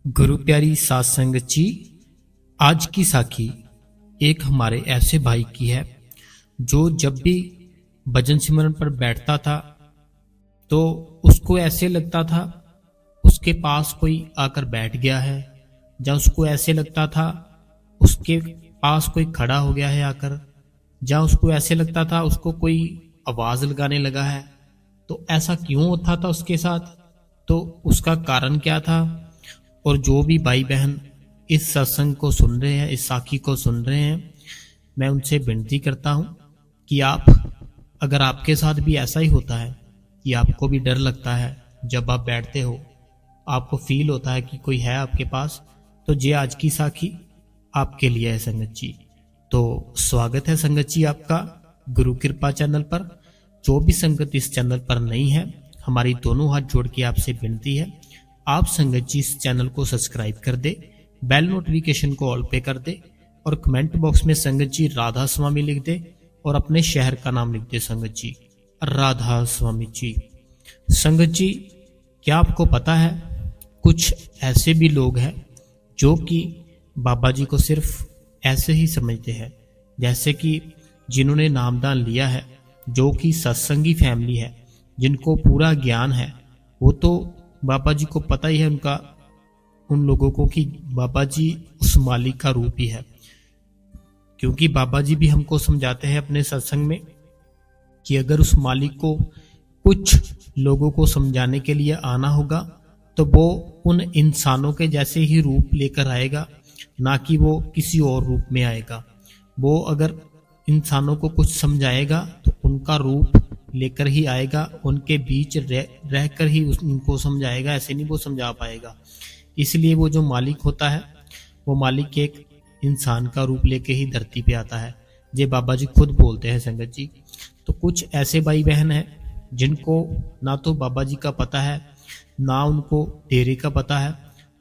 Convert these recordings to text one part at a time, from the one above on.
गुरु प्यारी सात संगत जी, आज की साखी एक हमारे ऐसे भाई की है जो जब भी भजन सिमरन पर बैठता था तो उसको ऐसे लगता था उसके पास कोई आकर बैठ गया है, या उसको ऐसे लगता था उसके पास कोई खड़ा हो गया है आकर, या उसको ऐसे लगता था उसको कोई आवाज लगाने लगा है। तो ऐसा क्यों होता था उसके साथ, तो उसका कारण क्या था। और जो भी भाई बहन इस सत्संग को सुन रहे हैं, इस साखी को सुन रहे हैं, मैं उनसे विनती करता हूं कि आप, अगर आपके साथ भी ऐसा ही होता है कि आपको भी डर लगता है जब आप बैठते हो, आपको फील होता है कि कोई है आपके पास, तो ये आज की साखी आपके लिए है संगत जी। तो स्वागत है संगत जी आपका गुरु कृपा चैनल पर। जो भी संगत इस चैनल पर नहीं है, हमारी दोनों हाथ जोड़ के आपसे विनती है, आप संगत जी इस चैनल को सब्सक्राइब कर दे, बेल नोटिफिकेशन को ऑल पे कर दे, और कमेंट बॉक्स में संगत जी राधा स्वामी लिख दे और अपने शहर का नाम लिख दे संगत जी, राधा स्वामी जी। संगत जी, क्या आपको पता है कुछ ऐसे भी लोग हैं जो कि बाबा जी को सिर्फ ऐसे ही समझते हैं, जैसे कि जिन्होंने नामदान लिया है, जो कि सत्संगी फैमिली है, जिनको पूरा ज्ञान है, वो तो बाबा जी को पता ही है उनका, उन लोगों को, कि बाबा जी उस मालिक का रूप ही है। क्योंकि बाबा जी भी हमको समझाते हैं अपने सत्संग में कि अगर उस मालिक को कुछ लोगों को समझाने के लिए आना होगा तो वो उन इंसानों के जैसे ही रूप लेकर आएगा, ना कि वो किसी और रूप में आएगा। वो अगर इंसानों को कुछ समझाएगा तो उनका रूप लेकर ही आएगा, उनके बीच रह कर ही उनको समझाएगा, ऐसे नहीं वो समझा पाएगा। इसलिए वो जो मालिक होता है, वो मालिक एक इंसान का रूप लेके ही धरती पे आता है, ये बाबा जी खुद बोलते हैं संगत जी। तो कुछ ऐसे भाई बहन हैं जिनको ना तो बाबा जी का पता है, ना उनको डेरे का पता है,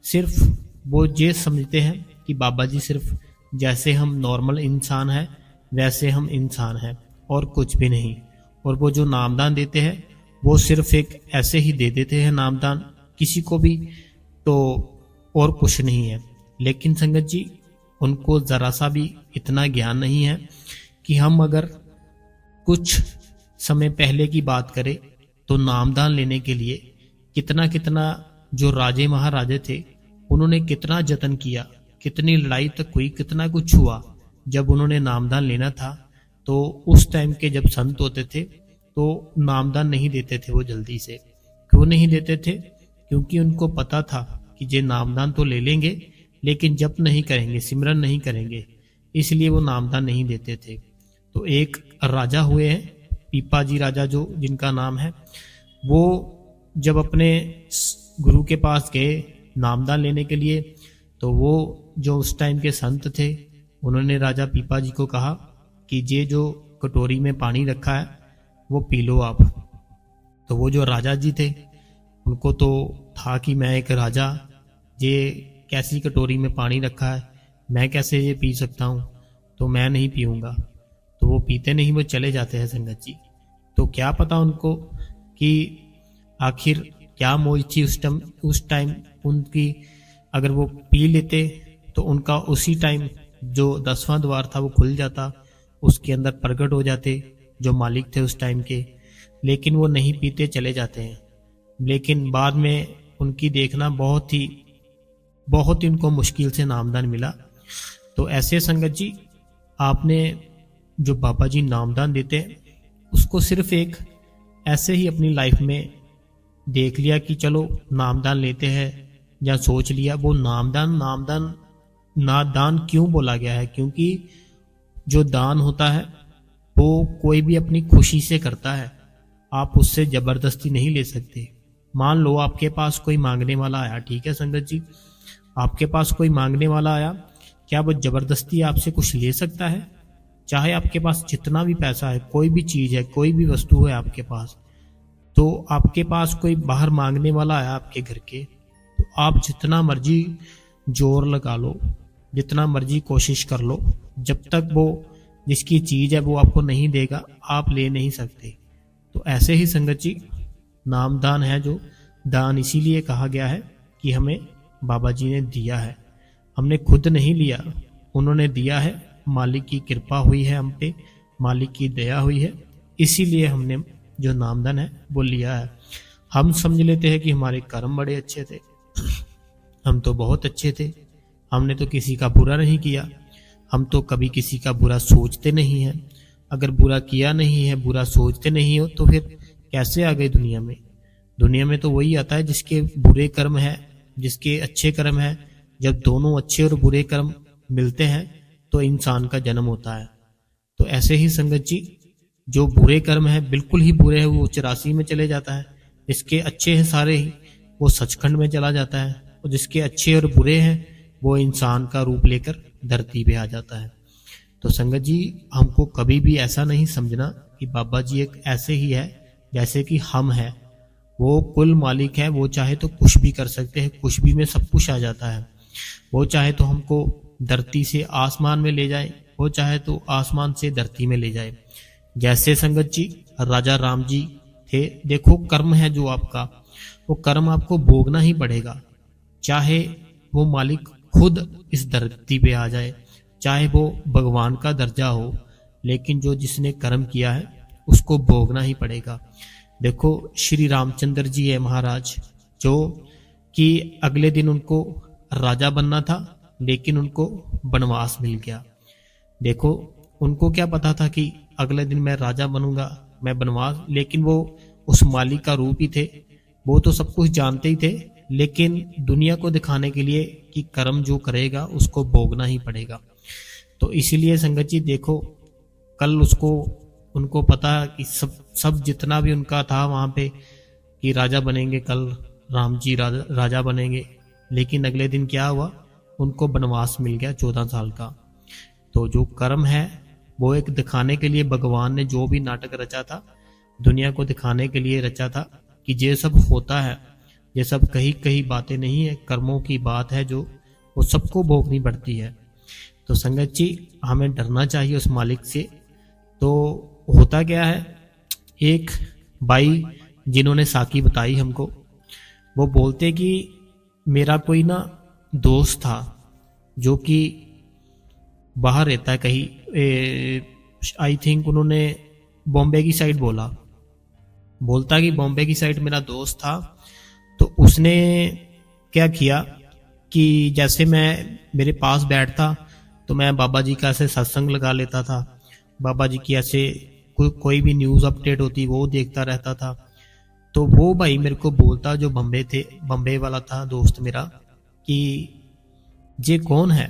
सिर्फ वो ये समझते हैं कि बाबा जी सिर्फ जैसे हम नॉर्मल इंसान हैं वैसे हम इंसान हैं और कुछ भी नहीं। और वो जो नामदान देते हैं वो सिर्फ एक ऐसे ही दे देते हैं नामदान किसी को भी, तो और कुछ नहीं है। लेकिन संगत जी, उनको जरा सा भी इतना ज्ञान नहीं है कि हम अगर कुछ समय पहले की बात करें तो नामदान लेने के लिए कितना कितना जो राजे महाराजे थे उन्होंने कितना जतन किया, कितनी लड़ाई तक हुई, कितना कुछ हुआ। जब उन्होंने नामदान लेना था तो उस टाइम के जब संत होते थे तो नामदान नहीं देते थे वो जल्दी से। क्यों नहीं देते थे? क्योंकि उनको पता था कि ये नामदान तो ले लेंगे लेकिन जप नहीं करेंगे, सिमरन नहीं करेंगे, इसलिए वो नामदान नहीं देते थे। तो एक राजा हुए हैं, पीपा जी राजा जो जिनका नाम है, वो जब अपने गुरु के पास गए नामदान लेने के लिए, तो वो जो उस टाइम के संत थे उन्होंने राजा पीपा जी को कहा कि ये जो कटोरी में पानी रखा है वो पी लो आप। तो वो जो राजा जी थे उनको तो था कि मैं एक राजा, ये कैसी कटोरी में पानी रखा है, मैं कैसे ये पी सकता हूँ, तो मैं नहीं पीऊँगा। तो वो पीते नहीं, वो चले जाते हैं संगत जी। तो क्या पता उनको कि आखिर क्या मौज थी उस टाइम उनकी। अगर वो पी लेते तो उनका उसी टाइम जो 10वां द्वार था वो खुल जाता, उसके अंदर प्रकट हो जाते जो मालिक थे उस टाइम के। लेकिन वो नहीं पीते, चले जाते हैं। लेकिन बाद में उनकी देखना बहुत ही उनको मुश्किल से नामदान मिला। तो ऐसे संगत जी, आपने जो बाबा जी नामदान देते हैं उसको सिर्फ एक ऐसे ही अपनी लाइफ में देख लिया कि चलो नामदान लेते हैं, या सोच लिया। वो नामदान दान क्यों बोला गया है? क्योंकि जो दान होता है वो कोई भी अपनी खुशी से करता है, आप उससे जबरदस्ती नहीं ले सकते। मान लो आपके पास कोई मांगने वाला आया, ठीक है संगत जी, आपके पास कोई मांगने वाला आया, क्या वो जबरदस्ती आपसे कुछ ले सकता है? चाहे आपके पास जितना भी पैसा है, कोई भी चीज है, कोई भी वस्तु है आपके पास, तो आपके पास कोई बाहर मांगने वाला आया आपके घर के, तो आप जितना मर्जी जोर लगा लो, जितना मर्जी कोशिश कर लो, जब तक वो जिसकी चीज है वो आपको नहीं देगा, आप ले नहीं सकते। तो ऐसे ही संगत जी, नामदान है जो दान इसीलिए कहा गया है कि हमें बाबा जी ने दिया है, हमने खुद नहीं लिया, उन्होंने दिया है। मालिक की कृपा हुई है हम पे, मालिक की दया हुई है, इसीलिए हमने जो नामधन है वो लिया है। हम समझ लेते हैं कि हमारे कर्म बड़े अच्छे थे, हम तो बहुत अच्छे थे, हमने तो किसी का बुरा नहीं किया, हम तो कभी किसी का बुरा सोचते नहीं हैं। अगर बुरा किया नहीं है, बुरा सोचते नहीं हो, तो फिर कैसे आ गए दुनिया में? दुनिया में तो वही आता है जिसके बुरे कर्म है, जिसके अच्छे कर्म है। जब दोनों अच्छे और बुरे कर्म मिलते हैं तो इंसान का जन्म होता है। तो ऐसे ही संगत जी, जो बुरे कर्म है, बिल्कुल ही बुरे है, वो 84 में चले जाता है। जिसके अच्छे हैं सारे ही, वो सचखंड में चला जाता है। और जिसके अच्छे और बुरे हैं, वो इंसान का रूप लेकर धरती पे आ जाता है। तो संगत जी, हमको कभी भी ऐसा नहीं समझना कि बाबा जी एक ऐसे ही है जैसे कि हम हैं। वो कुल मालिक है, वो चाहे तो कुछ भी कर सकते हैं, कुछ भी में सब कुछ आ जाता है। वो चाहे तो हमको धरती से आसमान में ले जाए, वो चाहे तो आसमान से धरती में ले जाए। जैसे संगत जी राजा राम जी थे, देखो कर्म है जो आपका, वो कर्म आपको भोगना ही पड़ेगा। चाहे वो मालिक खुद इस धरती पे आ जाए, चाहे वो भगवान का दर्जा हो, लेकिन जो जिसने कर्म किया है उसको भोगना ही पड़ेगा। देखो श्री रामचंद्र जी है महाराज, जो कि अगले दिन उनको राजा बनना था, लेकिन उनको वनवास मिल गया। देखो उनको क्या पता था कि अगले दिन मैं राजा बनूंगा, मैं वनवास, लेकिन वो उस मालिक का रूप ही थे, वो तो सब कुछ जानते ही थे, लेकिन दुनिया को दिखाने के लिए कि कर्म जो करेगा उसको भोगना ही पड़ेगा। तो इसीलिए संगत जी देखो, कल उसको उनको पता कि सब जितना भी उनका था वहां पे कि राजा बनेंगे, कल राम जी राजा बनेंगे, लेकिन अगले दिन क्या हुआ, उनको वनवास मिल गया 14 साल का। तो जो कर्म है वो एक दिखाने के लिए भगवान ने जो भी नाटक रचा था, दुनिया को दिखाने के लिए रचा था कि ये सब होता है, ये सब कहीं कहीं बातें नहीं है, कर्मों की बात है जो वो सबको भोगनी पड़ती है। तो संगत जी, हमें डरना चाहिए उस मालिक से। तो होता क्या है, एक भाई जिन्होंने साकी बताई हमको, वो बोलते कि मेरा कोई ना दोस्त था जो कि बाहर रहता है कहीं, आई थिंक उन्होंने बॉम्बे की साइड बोलता कि बॉम्बे की साइड मेरा दोस्त था। तो उसने क्या किया कि जैसे मैं मेरे पास बैठता तो मैं बाबा जी का ऐसे सत्संग लगा लेता था, बाबा जी की ऐसे कोई भी न्यूज़ अपडेट होती वो देखता रहता था। तो वो भाई मेरे को बोलता, जो बम्बे वाला था दोस्त मेरा, कि ये कौन है,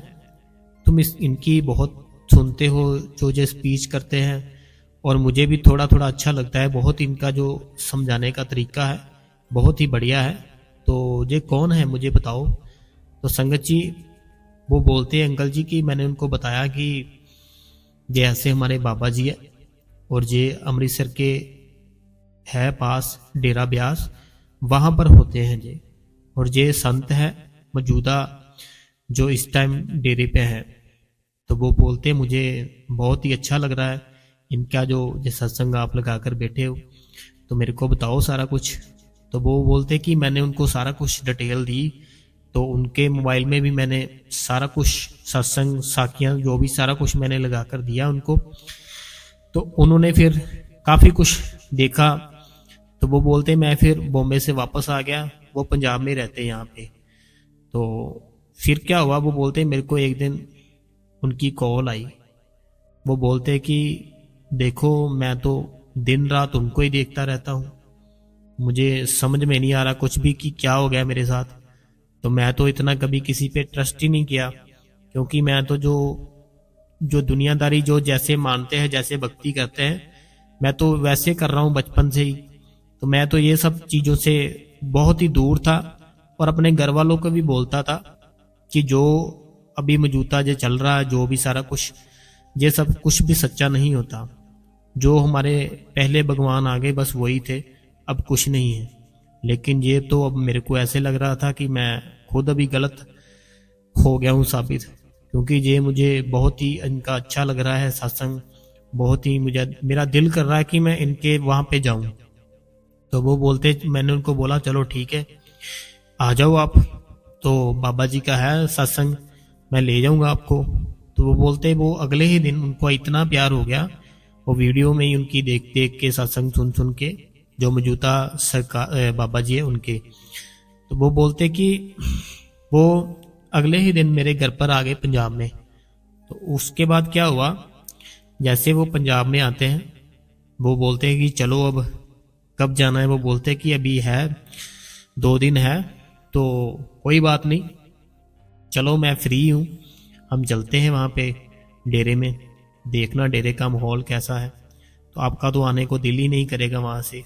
तुम इनकी बहुत सुनते हो जो ये स्पीच करते हैं, और मुझे भी थोड़ा थोड़ा अच्छा लगता है, बहुत इनका जो समझाने का तरीका है बहुत ही बढ़िया है, तो ये कौन है मुझे बताओ। तो संगत जी वो बोलते हैं अंकल जी कि मैंने उनको बताया कि ये ऐसे हमारे बाबा जी है, और ये अमृतसर के है पास डेरा ब्यास, वहाँ पर होते हैं ये, और ये संत है मौजूदा जो इस टाइम डेरे पे हैं। तो वो बोलते हैं मुझे बहुत ही अच्छा लग रहा है इनका जो सत्संग आप लगा कर बैठे हो, तो मेरे को बताओ सारा कुछ। तो वो बोलते कि मैंने उनको सारा कुछ डिटेल दी, तो उनके मोबाइल में भी मैंने सारा कुछ सत्संग साखियाँ जो भी सारा कुछ मैंने लगा कर दिया उनको। तो उन्होंने फिर काफ़ी कुछ देखा। तो वो बोलते मैं फिर बॉम्बे से वापस आ गया, वो पंजाब में रहते हैं यहाँ पे। तो फिर क्या हुआ, वो बोलते मेरे को एक दिन उनकी कॉल आई, वो बोलते कि देखो मैं तो दिन रात उनको ही देखता रहता हूँ, मुझे समझ में नहीं आ रहा कुछ भी कि क्या हो गया मेरे साथ। तो मैं तो इतना कभी किसी पे ट्रस्ट ही नहीं किया, क्योंकि मैं तो जो दुनियादारी जो जैसे मानते हैं, जैसे भक्ति करते हैं, मैं तो वैसे कर रहा हूँ बचपन से ही। तो मैं तो ये सब चीज़ों से बहुत ही दूर था, और अपने घर वालों को भी बोलता था कि जो अभी मौजूदा जो चल रहा है, जो भी सारा कुछ, ये सब कुछ भी सच्चा नहीं होता। जो हमारे पहले भगवान आगे बस वही थे, अब कुछ नहीं है। लेकिन ये तो अब मेरे को ऐसे लग रहा था कि मैं खुद अभी गलत हो गया हूँ साबित, क्योंकि ये मुझे बहुत ही इनका अच्छा लग रहा है सत्संग, बहुत ही मेरा दिल कर रहा है कि मैं इनके वहाँ पे जाऊँ। तो वो बोलते, मैंने उनको बोला चलो ठीक है आ जाओ आप। तो बाबा जी का है सत्संग, मैं ले जाऊंगा आपको। तो वो बोलते, वो अगले ही दिन उनको इतना प्यार हो गया, वो वीडियो में ही उनकी देख देख के सत्संग सुन सुन के, जो मौजूदा सरकार बाबा जी है उनके। तो वो बोलते कि वो अगले ही दिन मेरे घर पर आ गए पंजाब में। तो उसके बाद क्या हुआ, जैसे वो पंजाब में आते हैं, वो बोलते हैं कि चलो अब कब जाना है। वो बोलते हैं कि अभी है 2 दिन है, तो कोई बात नहीं, चलो मैं फ्री हूँ, हम चलते हैं वहाँ पे डेरे में, देखना डेरे का माहौल कैसा है। तो आपका तो आने को दिल ही नहीं करेगा वहाँ से।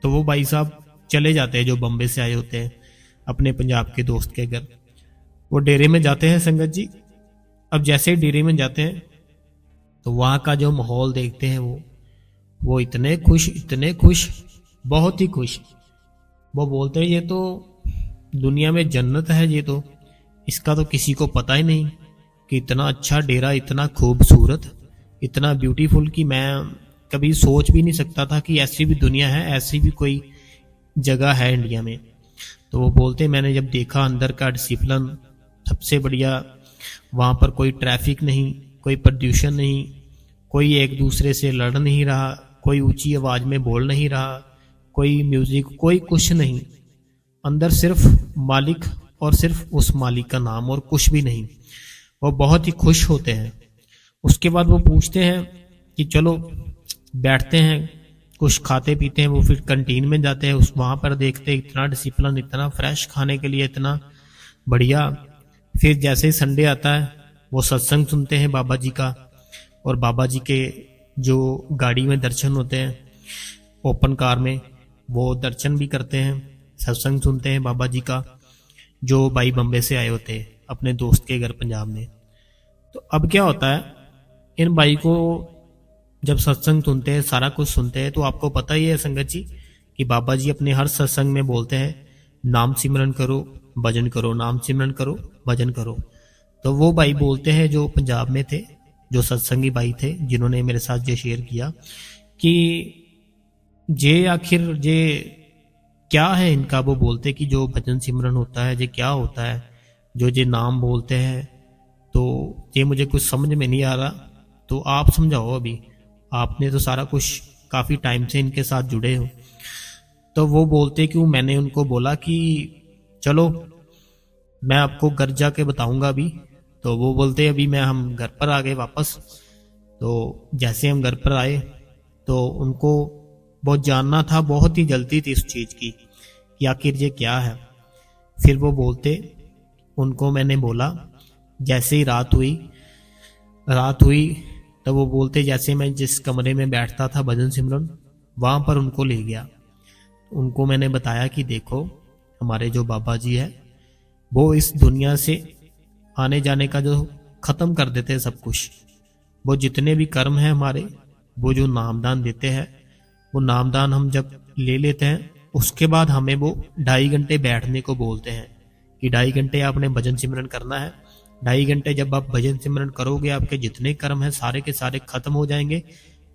तो वो भाई साहब चले जाते हैं, जो बम्बे से आए होते हैं अपने पंजाब के दोस्त के घर। वो डेरे में जाते हैं संगत जी। अब जैसे ही डेरे में जाते हैं तो वहाँ का जो माहौल देखते हैं, वो इतने खुश, बहुत ही खुश। वो बोलते हैं ये तो दुनिया में जन्नत है, ये तो इसका तो किसी को पता ही नहीं कि इतना अच्छा डेरा, इतना खूबसूरत, इतना ब्यूटीफुल, कि मैं कभी सोच भी नहीं सकता था कि ऐसी भी दुनिया है, ऐसी भी कोई जगह है इंडिया में। तो वो बोलते, मैंने जब देखा अंदर का डिसिप्लिन सबसे बढ़िया, वहाँ पर कोई ट्रैफिक नहीं, कोई प्रदूषण नहीं, कोई एक दूसरे से लड़ नहीं रहा, कोई ऊंची आवाज में बोल नहीं रहा, कोई म्यूजिक, कोई कुछ नहीं, अंदर सिर्फ मालिक और सिर्फ उस मालिक का नाम और कुछ भी नहीं। वो बहुत ही खुश होते हैं। उसके बाद वो पूछते हैं कि चलो बैठते हैं, कुछ खाते पीते हैं। वो फिर कंटीन में जाते हैं, उस वहाँ पर देखते हैं इतना डिसिप्लिन, इतना फ्रेश खाने के लिए, इतना बढ़िया। फिर जैसे ही संडे आता है, वो सत्संग सुनते हैं बाबा जी का, और बाबा जी के जो गाड़ी में दर्शन होते हैं ओपन कार में, वो दर्शन भी करते हैं, सत्संग सुनते हैं बाबा जी का, जो भाई बम्बे से आए होते हैं अपने दोस्त के घर पंजाब में। तो अब क्या होता है, इन भाई को जब सत्संग सुनते हैं, सारा कुछ सुनते हैं, तो आपको पता ही है संगत जी कि बाबा जी अपने हर सत्संग में बोलते हैं, नाम सिमरन करो, भजन करो, नाम सिमरन करो, भजन करो। तो वो भाई बोलते हैं, जो पंजाब में थे, जो सत्संगी भाई थे, जिन्होंने मेरे साथ ये शेयर किया कि जे आखिर जे क्या है इनका। वो बोलते कि जो भजन सिमरन होता है, ये क्या होता है, जो जे नाम बोलते हैं, तो ये मुझे कुछ समझ में नहीं आ रहा, तो आप समझाओ। अभी आपने तो सारा कुछ काफ़ी टाइम से इनके साथ जुड़े हो। तो वो बोलते कि मैंने उनको बोला कि चलो मैं आपको घर जाके बताऊंगा अभी। तो वो बोलते अभी हम घर पर आ गए वापस। तो जैसे हम घर पर आए, तो उनको बहुत जानना था, बहुत ही जल्दी थी इस चीज़ की कि आखिर ये क्या है। फिर वो बोलते, उनको मैंने बोला, जैसे ही रात हुई तो वो बोलते, जैसे मैं जिस कमरे में बैठता था भजन सिमरन, वहाँ पर उनको ले गया। उनको मैंने बताया कि देखो, हमारे जो बाबा जी है, वो इस दुनिया से आने जाने का जो ख़त्म कर देते हैं सब कुछ। वो जितने भी कर्म हैं हमारे, वो जो नामदान देते हैं, वो नामदान हम जब ले लेते हैं, उसके बाद हमें वो 2.5 घंटे बैठने को बोलते हैं कि 2.5 घंटे आपने भजन सिमरन करना है। 2.5 घंटे जब आप भजन सिमरन करोगे, आपके जितने कर्म हैं सारे के सारे खत्म हो जाएंगे।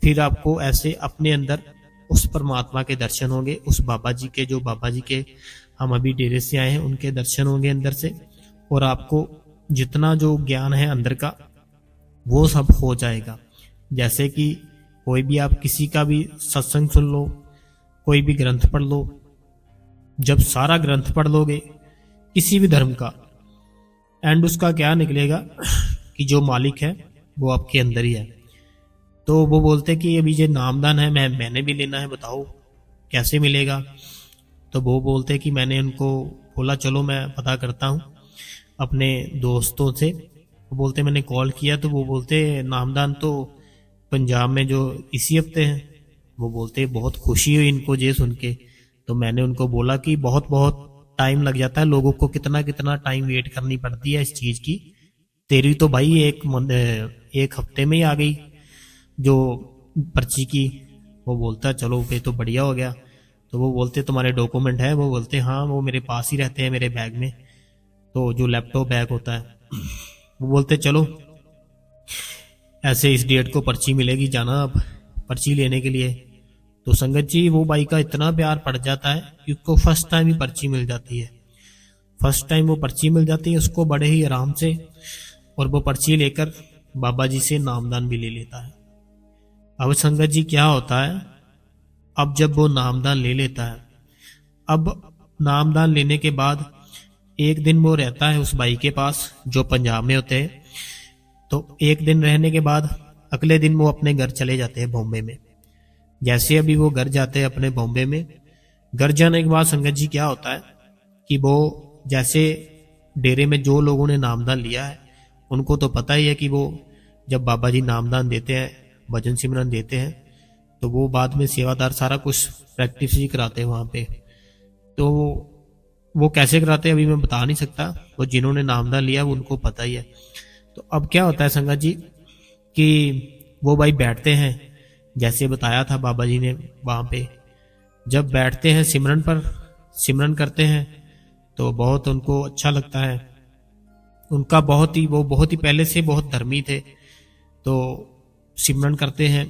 फिर आपको ऐसे अपने अंदर उस परमात्मा के दर्शन होंगे, उस बाबा जी के, जो बाबा जी के हम अभी डेरे से आए हैं, उनके दर्शन होंगे अंदर से, और आपको जितना जो ज्ञान है अंदर का, वो सब हो जाएगा। जैसे कि कोई भी आप किसी का भी सत्संग सुन लो, कोई भी ग्रंथ पढ़ लो, जब सारा ग्रंथ पढ़ लोगे किसी भी धर्म का, एंड उसका क्या निकलेगा कि जो मालिक है वो आपके अंदर ही है। तो वो बोलते कि अभी ये नामदान है, मैंने भी लेना है, बताओ कैसे मिलेगा। तो वो बोलते कि मैंने उनको बोला चलो मैं पता करता हूँ अपने दोस्तों से। वो बोलते मैंने कॉल किया, तो वो बोलते नामदान तो पंजाब में जो इसी हफ्ते हैं। वो बोलते बहुत खुशी हुई इनको ये सुन के। तो मैंने उनको बोला कि बहुत बहुत टाइम लग जाता है, लोगों को कितना कितना टाइम वेट करनी पड़ती है इस चीज़ की। तेरी तो भाई एक हफ्ते में ही आ गई जो पर्ची की। वो बोलता चलो ये तो बढ़िया हो गया। तो वो बोलते तुम्हारे डॉक्यूमेंट है? वो बोलते हाँ, वो मेरे पास ही रहते हैं मेरे बैग में, तो जो लैपटॉप बैग होता है। वो बोलते चलो ऐसे इस डेट को पर्ची मिलेगी, जाना आप पर्ची लेने के लिए। तो संगत जी वो भाई का इतना प्यार पड़ जाता है कि उसको फर्स्ट टाइम ही पर्ची मिल जाती है। फर्स्ट टाइम वो पर्ची मिल जाती है उसको बड़े ही आराम से, और वो पर्ची लेकर बाबा जी से नामदान भी ले लेता है। अब संगत जी क्या होता है, अब जब वो नामदान ले लेता है, अब नामदान लेने के बाद एक दिन वो रहता है उस भाई के पास जो पंजाब में होते हैं। तो एक दिन रहने के बाद अगले दिन वो अपने घर चले जाते हैं बॉम्बे में। जैसे अभी वो घर जाते हैं अपने बॉम्बे में, घर जाने के बाद संगत जी क्या होता है कि वो जैसे डेरे में जो लोगों ने नामदान लिया है उनको तो पता ही है कि वो जब बाबा जी नामदान देते हैं, भजन सिमरन देते हैं, तो वो बाद में सेवादार सारा कुछ प्रैक्टिस ही कराते हैं वहाँ पे। तो वो कैसे कराते हैं अभी मैं बता नहीं सकता, वो जिन्होंने नामदान लिया वो उनको पता ही है। तो अब क्या होता है संगत जी कि वो भाई बैठते हैं, जैसे बताया था बाबा जी ने वहाँ पे, जब बैठते हैं सिमरन पर, सिमरन करते हैं तो बहुत उनको अच्छा लगता है। उनका वो बहुत ही पहले से बहुत धर्मी थे, तो सिमरन करते हैं।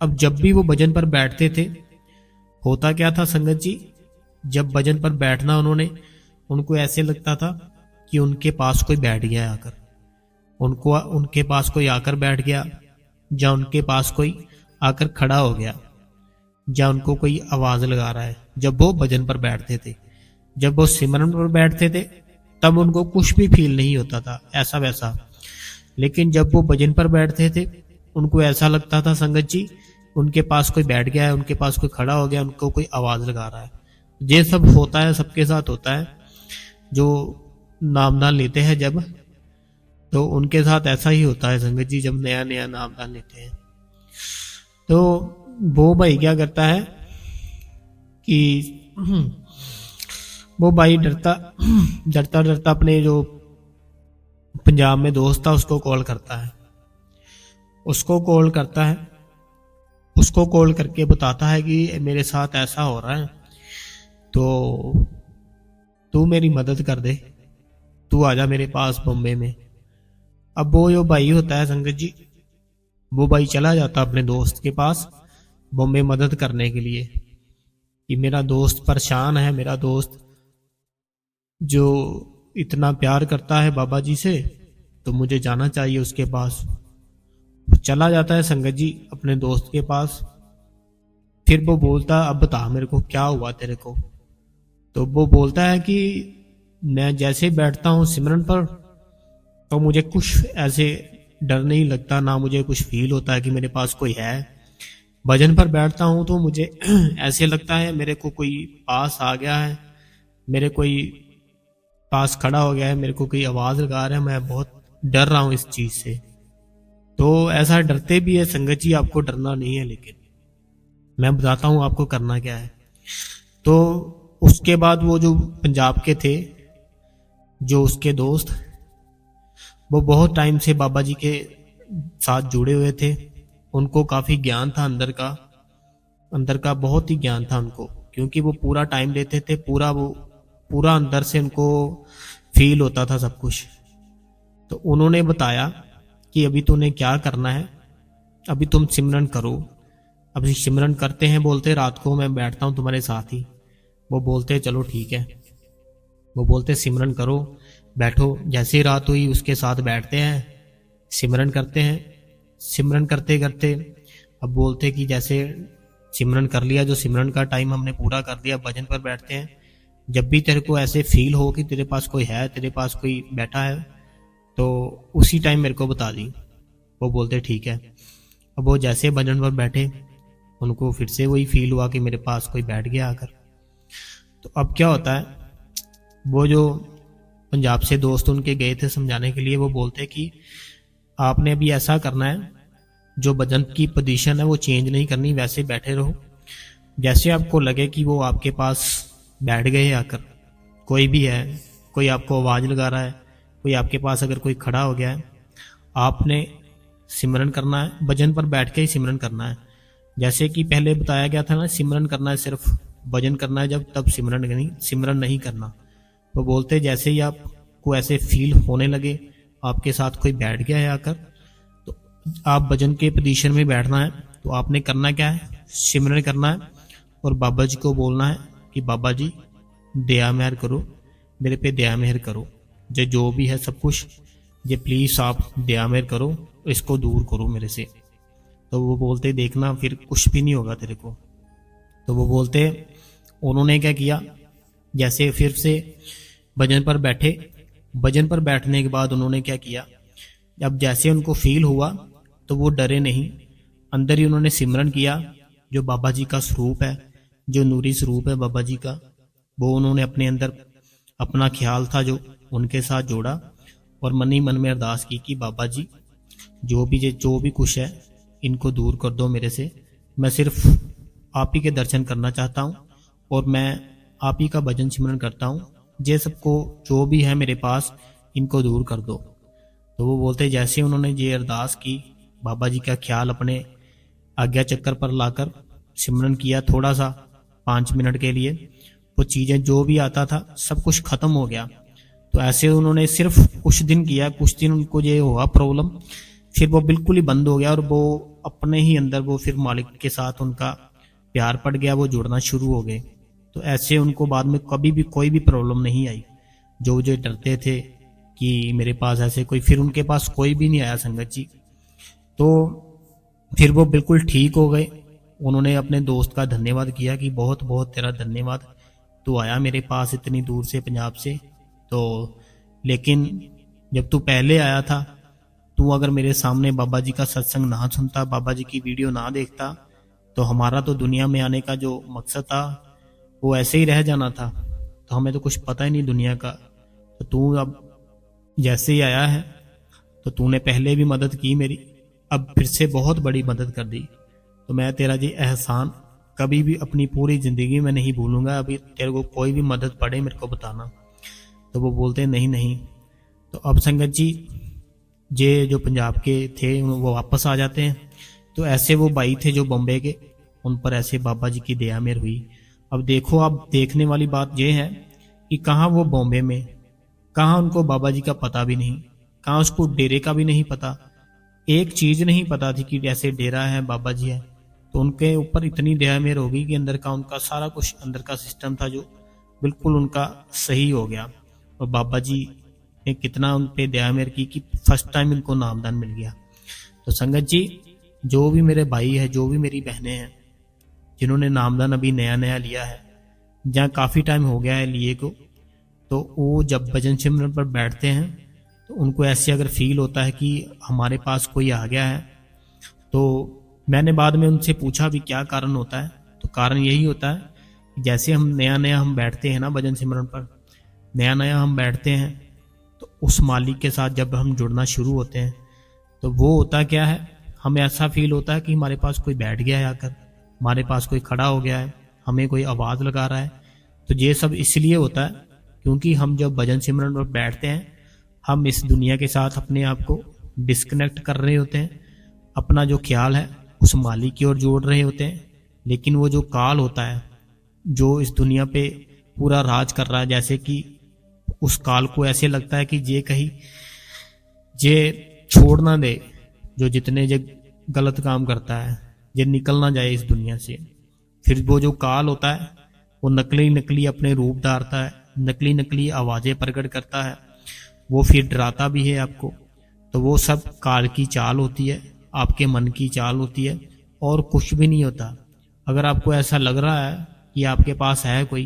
अब जब भी वो भजन पर बैठते थे, होता क्या था संगत जी, जब भजन पर बैठना उनको ऐसे लगता था कि उनके पास कोई बैठ गया आकर, उनके पास कोई आकर बैठ गया, या उनके पास कोई आकर खड़ा हो गया, या उनको कोई आवाज लगा रहा है। जब वो भजन पर बैठते थे, जब वो सिमरन पर बैठते थे तब उनको कुछ भी फील नहीं होता था ऐसा वैसा। लेकिन जब वो भजन पर बैठते थे उनको ऐसा लगता था संगत जी उनके पास कोई बैठ गया है, उनके पास कोई खड़ा हो गया, उनको कोई आवाज लगा रहा है। ये सब होता है, सबके साथ होता है जो नामदान लेते हैं जब, तो उनके साथ ऐसा ही होता है संगत जी जब नया नया नामदान लेते हैं। तो वो भाई क्या करता है कि वो भाई डरता डरता अपने जो पंजाब में दोस्त था उसको कॉल करता है, उसको कॉल करके बताता है कि मेरे साथ ऐसा हो रहा है, तो तू मेरी मदद कर दे, तू आजा मेरे पास बॉम्बे में। अब वो जो भाई होता है संगत जी, वो भाई चला जाता अपने दोस्त के पास बॉम्बे मदद करने के लिए कि मेरा दोस्त परेशान है, मेरा दोस्त जो इतना प्यार करता है बाबा जी से, तो मुझे जाना चाहिए उसके पास। वो चला जाता है संगत जी अपने दोस्त के पास। फिर वो बोलता अब बता मेरे को क्या हुआ तेरे को। तो वो बोलता है कि मैं जैसे बैठता हूँ सिमरन पर तो मुझे कुछ ऐसे डर नहीं लगता, ना मुझे कुछ फील होता है कि मेरे पास कोई है। भजन पर बैठता हूँ तो मुझे ऐसे लगता है मेरे को कोई पास आ गया है, मेरे कोई पास खड़ा हो गया है, मेरे को कोई आवाज लगा रहा है, मैं बहुत डर रहा हूं इस चीज से। तो ऐसा डरते भी है संगत जी, आपको डरना नहीं है, लेकिन मैं बताता हूं आपको करना क्या है। तो उसके बाद वो जो पंजाब के थे, जो उसके दोस्त, वो बहुत टाइम से बाबा जी के साथ जुड़े हुए थे, उनको काफी ज्ञान था अंदर का बहुत ही ज्ञान था उनको, क्योंकि वो पूरा टाइम लेते थे, पूरा अंदर से उनको फील होता था सब कुछ। तो उन्होंने बताया कि अभी तूने क्या करना है, अभी तुम सिमरन करो। अभी सिमरन करते हैं, बोलते रात को मैं बैठता हूँ तुम्हारे साथ ही। वो बोलते चलो ठीक है, वो बोलते सिमरन करो, बैठो। जैसे ही रात हुई उसके साथ बैठते हैं, सिमरन करते हैं। सिमरन करते करते अब बोलते कि जैसे सिमरन कर लिया, जो सिमरन का टाइम हमने पूरा कर दिया, भजन पर बैठते हैं। जब भी तेरे को ऐसे फील हो कि तेरे पास कोई है, तेरे पास कोई बैठा है, तो उसी टाइम मेरे को बता दी। वो बोलते ठीक है। अब वो जैसे भजन पर बैठे, उनको फिर से वही फील हुआ कि मेरे पास कोई बैठ गया आकर। तो अब क्या होता है, वो जो पंजाब से दोस्त उनके गए थे समझाने के लिए, वो बोलते कि आपने अभी ऐसा करना है, जो भजन की पोजीशन है वो चेंज नहीं करनी, वैसे बैठे रहो। जैसे आपको लगे कि वो आपके पास बैठ गए आकर, कोई भी है, कोई आपको आवाज लगा रहा है, कोई आपके पास अगर कोई खड़ा हो गया है, आपने सिमरन करना है, भजन पर बैठ के ही सिमरन करना है। जैसे कि पहले बताया गया था ना, सिमरन करना है, सिर्फ भजन करना है जब, तब सिमरन नहीं करना। वो बोलते जैसे ही आपको ऐसे फील होने लगे आपके साथ कोई बैठ गया है आकर, तो आप भजन के पोजीशन में बैठना है। तो आपने करना क्या है, सिमरन करना है और बाबा जी को बोलना है कि बाबा जी दया मेहर करो, मेरे पे दया मेहर करो, जो भी है सब कुछ ये प्लीज़ आप दया मेहर करो, इसको दूर करो मेरे से। तो वो बोलते देखना फिर कुछ भी नहीं होगा तेरे को। तो वो बोलते उन्होंने क्या किया, जैसे फिर से भजन पर बैठे। भजन पर बैठने के बाद उन्होंने क्या किया, अब जैसे उनको फील हुआ तो वो डरे नहीं, अंदर ही उन्होंने सिमरन किया। जो बाबा जी का स्वरूप है, जो नूरी स्वरूप है बाबा जी का, वो उन्होंने अपने अंदर अपना ख्याल था जो उनके साथ जोड़ा और मन ही मन में अरदास की कि बाबा जी जो भी कुछ है इनको दूर कर दो मेरे से। मैं सिर्फ आप ही के दर्शन करना चाहता हूँ और मैं आप ही का भजन सिमरन करता हूँ। ये सबको जो भी है मेरे पास इनको दूर कर दो। तो वो बोलते जैसे उन्होंने ये अरदास की, बाबा जी का ख्याल अपने आज्ञा चक्कर पर लाकर सिमरन किया थोड़ा सा 5 मिनट के लिए, वो चीज़ें जो भी आता था सब कुछ खत्म हो गया। तो ऐसे उन्होंने सिर्फ कुछ दिन किया, कुछ दिन उनको ये हुआ प्रॉब्लम, फिर वो बिल्कुल ही बंद हो गया और वो अपने ही अंदर वो फिर मालिक के साथ उनका प्यार पड़ गया, वो जुड़ना शुरू हो गए। तो ऐसे उनको बाद में कभी भी कोई भी प्रॉब्लम नहीं आई। जो डरते थे कि मेरे पास ऐसे कोई, फिर उनके पास कोई भी नहीं आया संगत जी। तो फिर वो बिल्कुल ठीक हो गए। उन्होंने अपने दोस्त का धन्यवाद किया कि बहुत बहुत तेरा धन्यवाद, तू आया मेरे पास इतनी दूर से पंजाब से। तो लेकिन जब तू पहले आया था, तू अगर मेरे सामने बाबा जी का सत्संग ना सुनता, बाबा जी की वीडियो ना देखता, तो हमारा तो दुनिया में आने का जो मकसद था वो ऐसे ही रह जाना था। तो हमें तो कुछ पता ही नहीं दुनिया का। तो तू अब जैसे ही आया है तो तूने पहले भी मदद की मेरी, अब फिर से बहुत बड़ी मदद कर दी। तो मैं तेरा जी एहसान कभी भी अपनी पूरी ज़िंदगी में नहीं भूलूंगा। अभी तेरे को कोई भी मदद पड़े मेरे को बताना। तो वो बोलते नहीं नहीं। तो अब संगत जी ये जो पंजाब के थे वो वापस आ जाते हैं। तो ऐसे वो भाई थे जो बॉम्बे के, उन पर ऐसे बाबा जी की दया मेहर हुई। अब देखो, अब देखने वाली बात यह है कि कहाँ वो बॉम्बे में, कहाँ उनको बाबा जी का पता भी नहीं, कहाँ उसको डेरे का भी नहीं पता। एक चीज़ नहीं पता थी कि जैसे डेरा है बाबा जी है। तो उनके ऊपर इतनी दया मेहर हो गई कि अंदर का उनका सारा कुछ अंदर का सिस्टम था जो बिल्कुल उनका सही हो गया। और बाबा जी ने कितना उन पे दया मेहर की कि फर्स्ट टाइम इनको नामदान मिल गया। तो संगत जी जो भी मेरे भाई है, जो भी मेरी बहनें हैं जिन्होंने नामदान अभी नया नया लिया है, जहाँ काफ़ी टाइम हो गया है लिए को, तो वो जब भजन सिमरन पर बैठते हैं तो उनको ऐसे अगर फील होता है कि हमारे पास कोई आ गया है। तो मैंने बाद में उनसे पूछा भी क्या कारण होता है। तो कारण यही होता है कि जैसे हम नया बैठते हैं ना भजन सिमरन पर, नया हम बैठते हैं, तो उस मालिक के साथ जब हम जुड़ना शुरू होते हैं तो वो होता क्या है, हमें ऐसा फील होता है कि हमारे पास कोई बैठ गया है आकर, हमारे पास कोई खड़ा हो गया है, हमें कोई आवाज़ लगा रहा है। तो ये सब इसलिए होता है क्योंकि हम जब भजन सिमरन पर बैठते हैं, हम इस दुनिया के साथ अपने आप को डिस्कनेक्ट कर रहे होते हैं, अपना जो ख्याल है उस मालिक की ओर जोड़ रहे होते हैं। लेकिन वो जो काल होता है जो इस दुनिया पे पूरा राज कर रहा है, जैसे कि उस काल को ऐसे लगता है कि ये कहीं ये छोड़ ना दे, जो जितने ये गलत काम करता है ये निकल ना जाए इस दुनिया से। फिर वो जो काल होता है वो नकली अपने रूप धारता है, नकली आवाज़ें प्रकट करता है, वो फिर डराता भी है आपको। तो वो सब काल की चाल होती है, आपके मन की चाल होती है और कुछ भी नहीं होता। अगर आपको ऐसा लग रहा है कि आपके पास है कोई,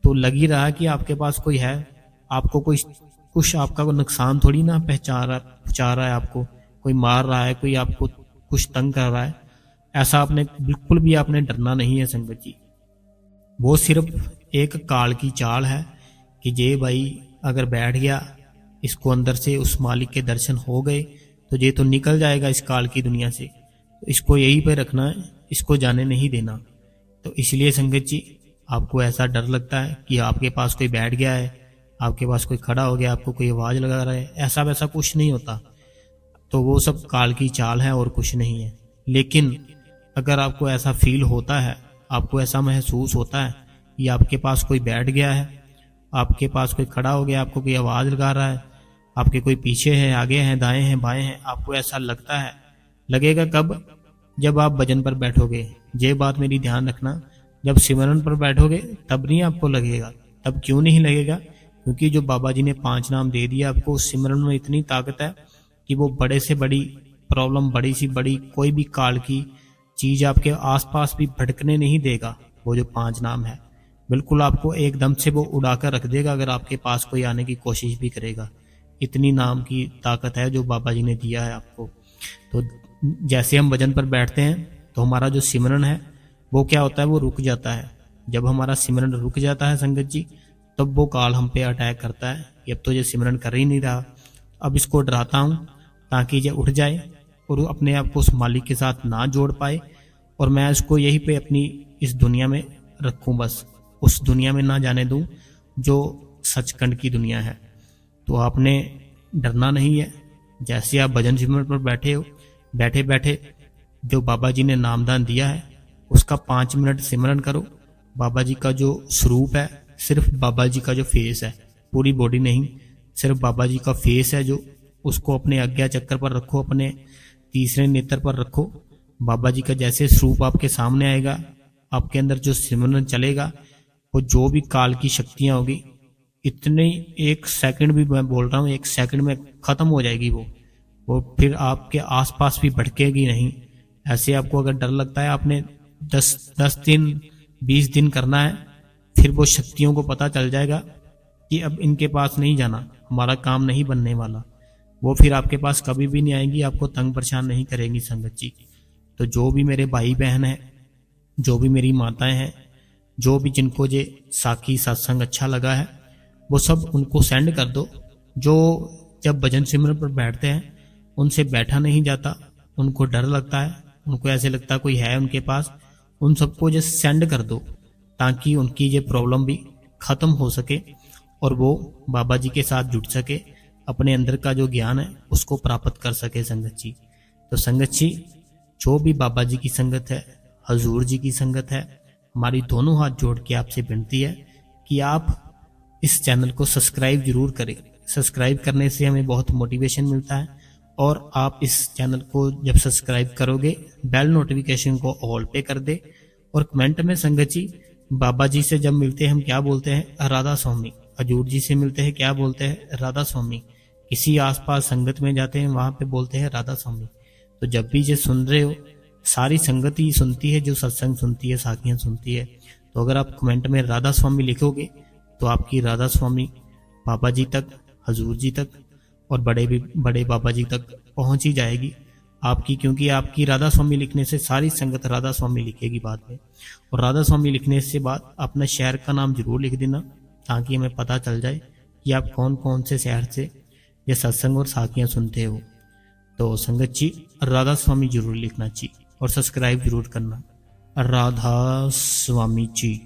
तो लग ही रहा है कि आपके पास कोई है। आपको कोई कुछ आपका कोई नुकसान थोड़ी ना पहुंचा रहा है, आपको कोई मार रहा है, कोई आपको कुछ तंग कर रहा है। ऐसा आपने बिल्कुल भी आपने डरना नहीं है संगत जी। वो सिर्फ एक काल की चाल है कि जे भाई अगर बैठ गया, इसको अंदर से उस मालिक के दर्शन हो गए तो ये तो निकल जाएगा इस काल की दुनिया से। तो इसको यहीं पे रखना है, इसको जाने नहीं देना। तो इसलिए संगत जी आपको ऐसा डर लगता है कि आपके पास कोई बैठ गया है, आपके पास कोई खड़ा हो गया, आपको कोई आवाज़ लगा रहा है, ऐसा वैसा कुछ नहीं होता। तो वो सब काल की चाल है और कुछ नहीं है। लेकिन अगर आपको ऐसा फील होता है, आपको ऐसा महसूस होता है कि आपके पास कोई बैठ गया है, आपके पास कोई खड़ा हो गया, आपको कोई आवाज़ लगा रहा है, आपके कोई पीछे है, आगे हैं, दाएं हैं, बाएं हैं, आपको ऐसा लगता है, लगेगा कब? जब आप भजन पर बैठोगे। ये बात मेरी ध्यान रखना, जब सिमरन पर बैठोगे तब नहीं आपको लगेगा। तब क्यों नहीं लगेगा? क्योंकि जो बाबा जी ने 5 नाम दे दिया आपको, उस सिमरन में इतनी ताकत है कि वो बड़े से बड़ी प्रॉब्लम, बड़ी सी बड़ी कोई भी काल की चीज आपके आसपास भी भटकने नहीं देगा। वो जो 5 नाम है बिल्कुल आपको एकदम से वो उड़ाकर रख देगा अगर आपके पास कोई आने की कोशिश भी करेगा। इतनी नाम की ताकत है जो बाबा जी ने दिया है आपको। तो जैसे हम भजन पर बैठते हैं तो हमारा जो सिमरन है वो क्या होता है, वो रुक जाता है। जब हमारा सिमरन रुक जाता है संगत जी, तब वो काल हम पे अटैक करता है कि अब तो ये सिमरन कर ही नहीं रहा, अब इसको डराता हूँ ताकि ये उठ जाए और वो अपने आप को उस मालिक के साथ ना जोड़ पाए, और मैं इसको यहीं पे अपनी इस दुनिया में रखूं, बस उस दुनिया में ना जाने दूं जो सचखंड की दुनिया है। तो आपने डरना नहीं है। जैसे आप भजन सिमरन पर बैठे हो, बैठे बैठे जो बाबा जी ने नामदान दिया है उसका 5 मिनट सिमरन करो। बाबा जी का जो स्वरूप है, सिर्फ बाबा जी का जो फेस है, पूरी बॉडी नहीं, सिर्फ बाबा जी का फेस है, जो उसको अपने आज्ञा चक्र पर रखो, अपने तीसरे नेत्र पर रखो। बाबा जी का जैसे स्वरूप आपके सामने आएगा, आपके अंदर जो सिमरन चलेगा, वो जो भी काल की शक्तियां होगी इतने 1 सेकंड भी, मैं बोल रहा हूँ 1 सेकंड में खत्म हो जाएगी। वो फिर आपके आसपास भी भटकेगी नहीं। ऐसे आपको अगर डर लगता है, आपने 10 दिन 20 दिन करना है, फिर वो शक्तियों को पता चल जाएगा कि अब इनके पास नहीं जाना, हमारा काम नहीं बनने वाला। वो फिर आपके पास कभी भी नहीं आएंगी, आपको तंग परेशान नहीं करेंगी संगत जी। तो जो भी मेरे भाई बहन हैं, जो भी मेरी माताएं हैं, जो भी जिनको ये साखी सत्संग अच्छा लगा है, वो सब उनको सेंड कर दो। जो जब भजन सिमरन पर बैठते हैं उनसे बैठा नहीं जाता, उनको डर लगता है, उनको ऐसे लगता है कोई है उनके पास, उन सबको जो सेंड कर दो ताकि उनकी ये प्रॉब्लम भी खत्म हो सके और वो बाबा जी के साथ जुड़ सके, अपने अंदर का जो ज्ञान है उसको प्राप्त कर सके संगत जी। तो संगत जी, जो भी बाबा जी की संगत है, हजूर जी की संगत है, हमारी दोनों हाथ जोड़ के आपसे विनती है कि आप इस चैनल को सब्सक्राइब जरूर करें। सब्सक्राइब करने से हमें बहुत मोटिवेशन मिलता है, और आप इस चैनल को जब सब्सक्राइब करोगे बेल नोटिफिकेशन को ऑल पे कर दे। और कमेंट में संगत जी, बाबा जी से जब मिलते हैं हम क्या बोलते हैं, राधा स्वामी। हजूर जी से मिलते हैं क्या बोलते हैं, राधा स्वामी। किसी आसपास संगत में जाते हैं वहां पे बोलते हैं राधा स्वामी। तो जब भी ये सुन रहे हो, सारी संगत ही सुनती है, जो सत्संग सुनती है, साखियां सुनती है। तो अगर आप कमेंट में राधा स्वामी लिखोगे तो आपकी राधा स्वामी बाबा जी तक, हजूर जी तक और बड़े बाबा जी तक पहुंच ही जाएगी आपकी, क्योंकि आपकी राधा स्वामी लिखने से सारी संगत राधा स्वामी लिखेगी बाद में। और राधा स्वामी लिखने से बाद अपने शहर का नाम जरूर लिख देना ताकि हमें पता चल जाए कि आप कौन कौन से शहर से ये सत्संग और साखियां सुनते हो। तो संगत जी, राधा स्वामी जरूर लिखना चाहिए और सब्सक्राइब जरूर करना। राधा स्वामी जी।